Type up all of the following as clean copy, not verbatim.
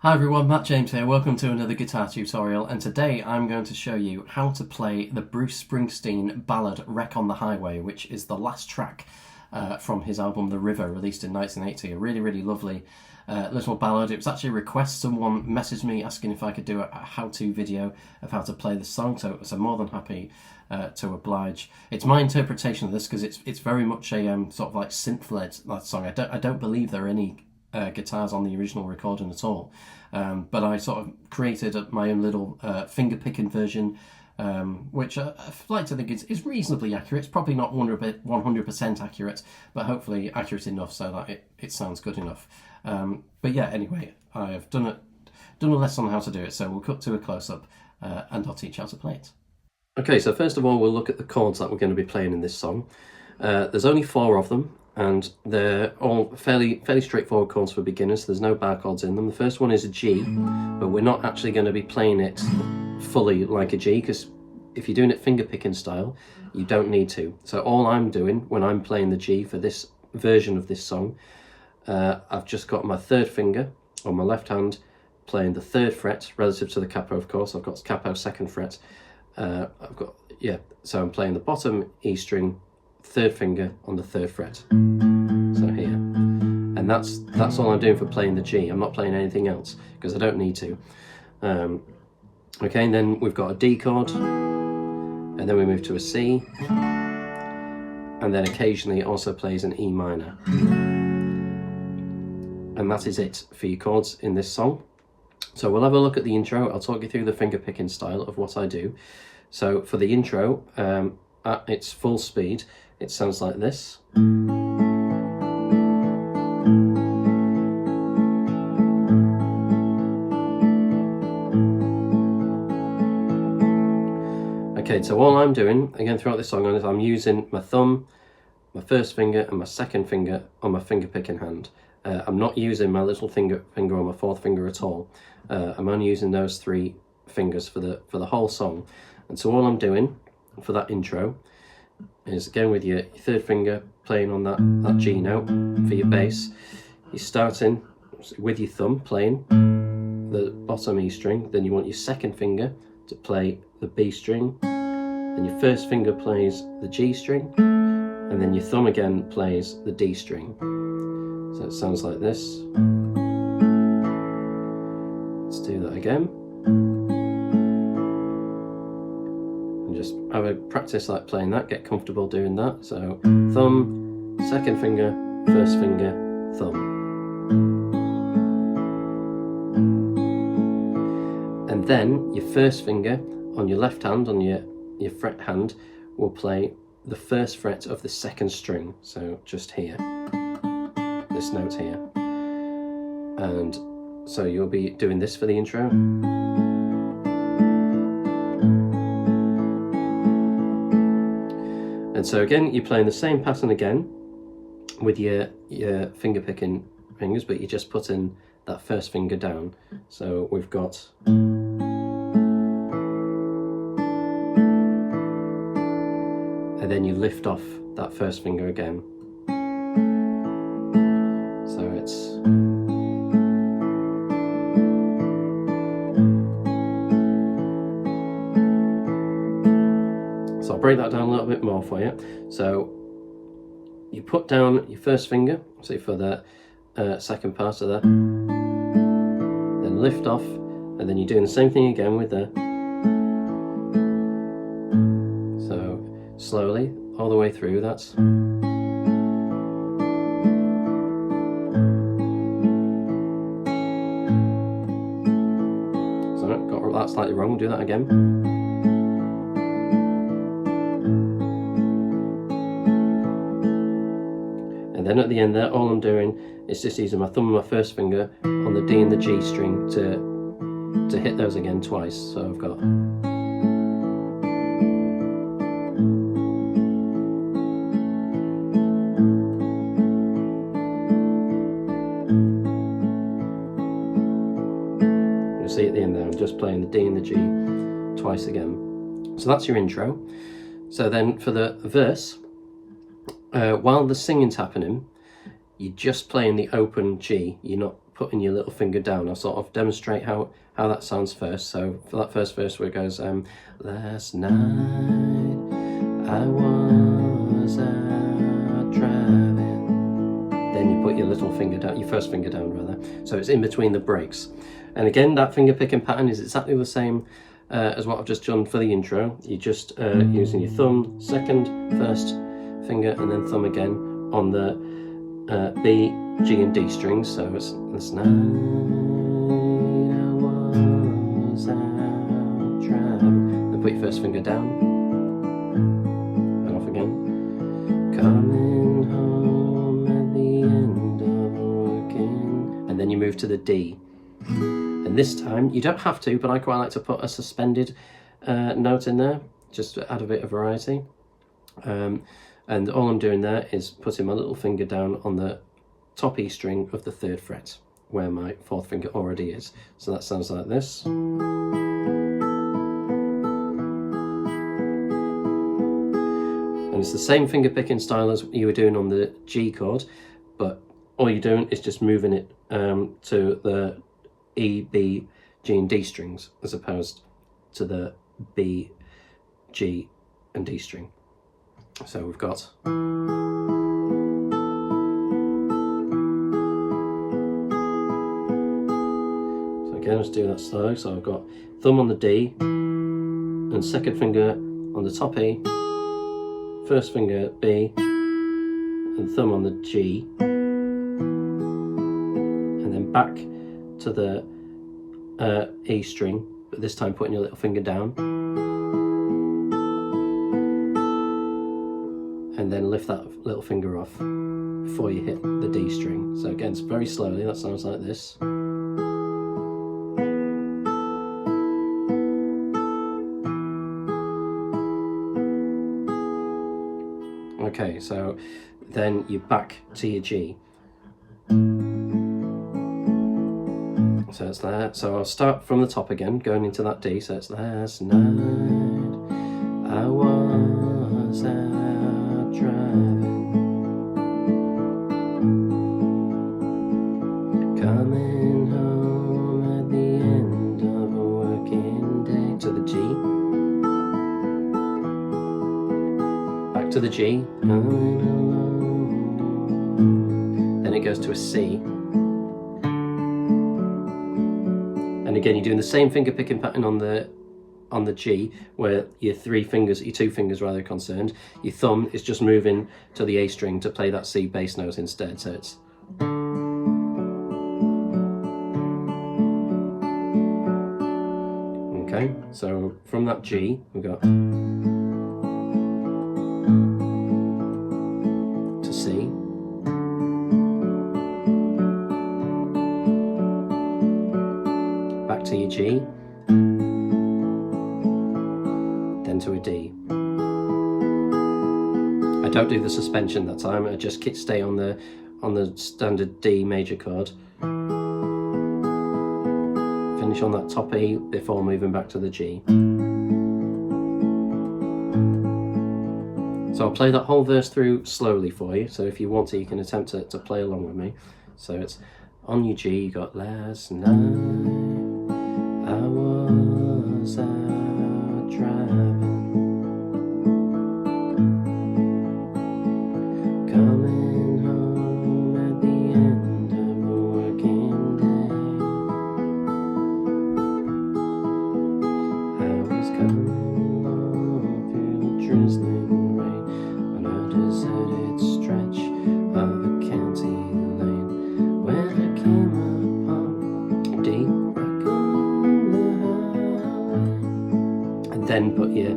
Hi everyone, Matt James here. Welcome to another guitar tutorial, and today I'm going to show you how to play the Bruce Springsteen ballad Wreck on the Highway, which is the last track from his album The River, released in 1980. A really lovely little ballad. It was actually a request. Someone messaged me asking if I could do a how-to video of how to play this song, so I'm more than happy to oblige. It's my interpretation of this because it's very much a sort of like synth-led song. I don't believe there are any guitars on the original recording at all, but I sort of created my own little finger picking version, which I like to think is reasonably accurate. It's probably not 100% accurate, but hopefully accurate enough so that it sounds good enough. But yeah, anyway, I've done a lesson on how to do it, so we'll cut to a close-up and I'll teach how to play it. Okay, so first of all we'll look at the chords that we're going to be playing in this song. There's only 4 of them, and they're all fairly straightforward chords for beginners. There's no bar chords in them. The first one is a G, but we're not actually going to be playing it fully like a G, because if you're doing it finger picking style, you don't need to. So all I'm doing when I'm playing the G for this version of this song, I've just got my 3rd finger on my left hand playing the 3rd fret relative to the capo, of course. I've got capo 2nd fret. So I'm playing the bottom E string, 3rd finger on the 3rd fret, so here, and that's all I'm doing for playing the G. I'm not playing anything else because I don't need to. Okay, and then we've got a D chord, and then we move to a C, and then occasionally it also plays an E minor, and that is it for your chords in this song. So we'll have a look at the intro. I'll talk you through the finger picking style of what I do. So for the intro, at its full speed, it sounds like this. Okay, so all I'm doing, again throughout this song, is I'm using my thumb, my 1st finger and my 2nd finger on my finger picking hand. I'm not using my little finger on my 4th finger at all. I'm only using those 3 fingers for the whole song. And so all I'm doing for that intro is, again with your 3rd finger playing on that G note for your bass, you're starting with your thumb playing the bottom E string, then you want your 2nd finger to play the B string, then your 1st finger plays the G string, and then your thumb again plays the D string. So it sounds like this. Let's do that again. Just have a practice like playing that, get comfortable doing that. So thumb, 2nd finger, 1st finger, thumb. And then your 1st finger on your left hand, on your fret hand, will play the 1st fret of the 2nd string. So just here, this note here. And so you'll be doing this for the intro. And so again, you're playing the same pattern again with your finger picking fingers, but you just put in that 1st finger down. So we've got, and then you lift off that 1st finger again. So it's, so I'll break that down a little bit more for you. So you put down your 1st finger, say for the 2nd part of that, then lift off, and then you're doing the same thing again with the, so slowly all the way through. That's, so got that slightly wrong. We'll do that again. And then at the end there, all I'm doing is just using my thumb and my 1st finger on the D and the G string to hit those again twice. So I've got, you'll see at the end there, I'm just playing the D and the G twice again. So that's your intro. So then for the verse, while the singing's happening, you're just playing the open G. You're not putting your little finger down. I'll sort of demonstrate how that sounds first. So for that first verse where it goes, last night I was out driving. Then you put your little finger down, your first finger down rather. So it's in between the breaks. And again, that finger picking pattern is exactly the same as what I've just done for the intro. You're just using your thumb, second, first finger, and then thumb again on the B, G and D strings. So it's this night I was out driving. Then put your first finger down and off again. Coming home at the end of working. And then you move to the D. And this time, you don't have to, but I quite like to put a suspended note in there, just to add a bit of variety. And all I'm doing there is putting my little finger down on the top E string of the 3rd fret, where my 4th finger already is. So that sounds like this. And it's the same finger picking style as you were doing on the G chord, but all you're doing is just moving it to the E, B, G and D strings, as opposed to the B, G and D string. So we've got, so again, let's do that slow. So I've got thumb on the D and second finger on the top E, first finger B and thumb on the G, and then back to the E string, but this time putting your little finger down, and then lift that little finger off before you hit the D string. So again, it's very slowly, that sounds like this. Okay, so then you're back to your G. So it's there. So I'll start from the top again, going into that D. So it's last night I was out driving, coming home at the end of a working day. To the G, back to the G, coming along. Then it goes to a C. And again, you're doing the same finger picking pattern on the G, where your 2 fingers rather, are concerned. Your thumb is just moving to the A string to play that C bass note instead. So it's, okay. So from that G, we've got to C. Back to your G, then to a D. I don't do the suspension that time, I just stay on the standard D major chord. Finish on that top E before moving back to the G. So I'll play that whole verse through slowly for you, so if you want to, you can attempt to play along with me. So it's on your G, you got last night I was out driving, coming home at the end of a working day. I was coming along through the drizzling rain on a deserted stretch of a county lane, when I came upon a deep rock on the highway. And then put your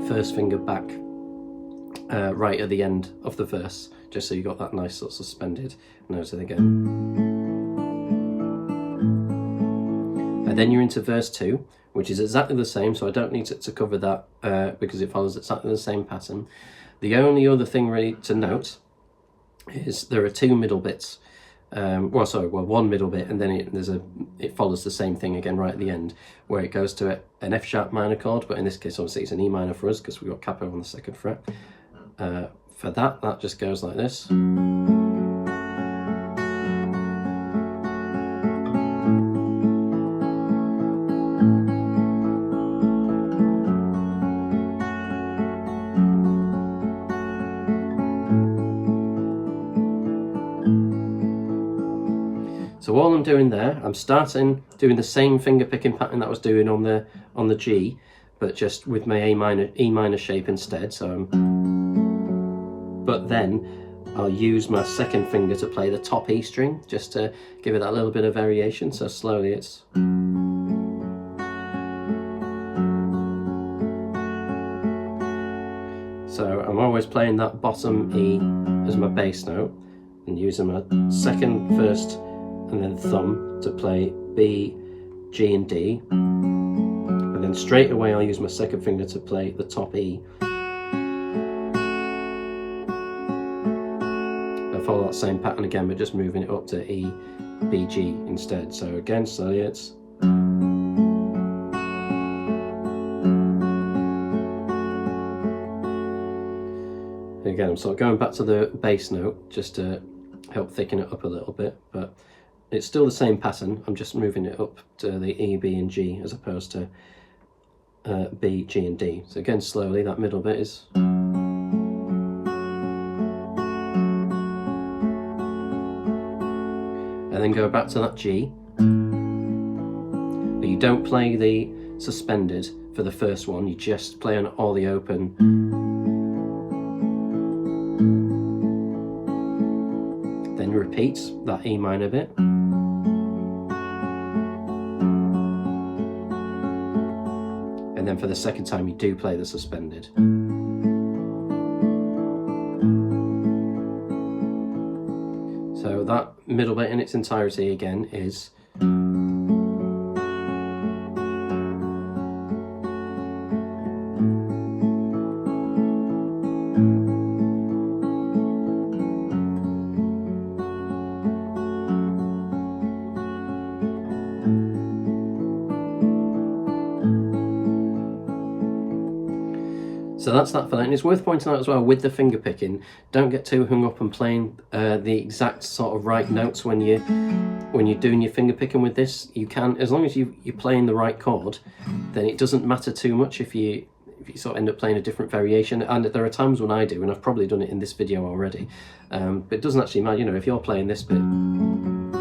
first finger back right at the end of the verse, just so you got that nice sort of suspended note again. And then you're into verse 2, which is exactly the same, so I don't need to cover that because it follows exactly the same pattern. The only other thing really to note is there are 2 middle bits. One middle bit, and then it follows the same thing again right at the end, where it goes to an F sharp minor chord, but in this case obviously it's an E minor for us because we've got capo on the 2nd fret. For that just goes like this. I'm doing there, I'm starting doing the same finger picking pattern that I was doing on the G, but just with my E minor shape instead. So but then I'll use my second finger to play the top E string, just to give it that little bit of variation. So slowly it's... So I'm always playing that bottom E as my bass note, and using my second, first, and then thumb to play B, G and D. And then straight away I'll use my second finger to play the top E. I follow that same pattern again, but just moving it up to E, B, G instead. So again, slowly it's... Again, I'm sort of going back to the bass note just to help thicken it up a little bit, but it's still the same pattern. I'm just moving it up to the E, B and G as opposed to B, G and D. So again, slowly, that middle bit is... And then go back to that G. But you don't play the suspended for the first one, you just play on all the open. Then repeat that E minor bit. And then for the second time you do play the suspended. So that middle bit in its entirety again is... So that's that for that. And it's worth pointing out as well, with the finger picking, don't get too hung up on playing the exact sort of right notes when you're doing your finger picking with this. You can, as long as you're playing the right chord, then it doesn't matter too much if you sort of end up playing a different variation. And there are times when I do, and I've probably done it in this video already, but it doesn't actually matter. You know, if you're playing this bit and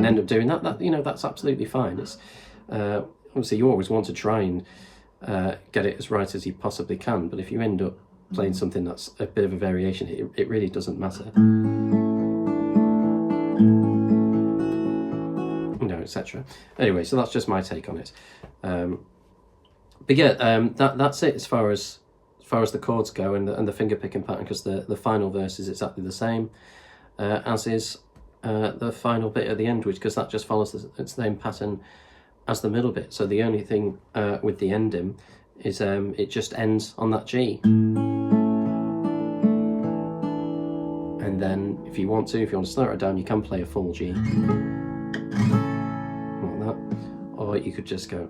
end up doing that, you know, that's absolutely fine. It's obviously you always want to try and get it as right as you possibly can, but if you end up playing something that's a bit of a variation, it really doesn't matter, you know, etc. Anyway, so that's just my take on it. But yeah, that's it as far as the chords go and the finger picking pattern, because the final verse is exactly the same as is the final bit at the end, because that just follows the same pattern as the middle bit. So the only thing with the ending is it just ends on that G. And then if you want to slow it down, you can play a full G like that, or you could just go,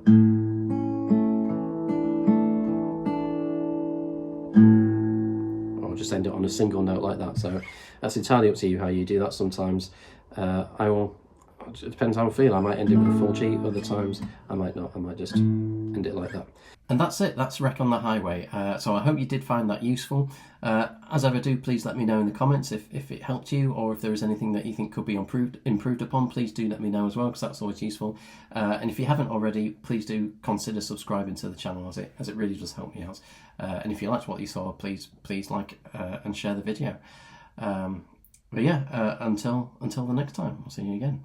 or just end it on a single note like that. So that's entirely up to you how you do that. Sometimes it depends how I feel. I might end it with a full G, other times I might not. I might just end it like that. And that's it. That's Wreck on the Highway. So I hope you did find that useful. As ever do, please let me know in the comments if it helped you, or if there is anything that you think could be improved upon. Please do let me know as well, because that's always useful. And if you haven't already, please do consider subscribing to the channel, as it really does help me out. And if you liked what you saw, please like and share the video. But yeah, until the next time, I'll see you again.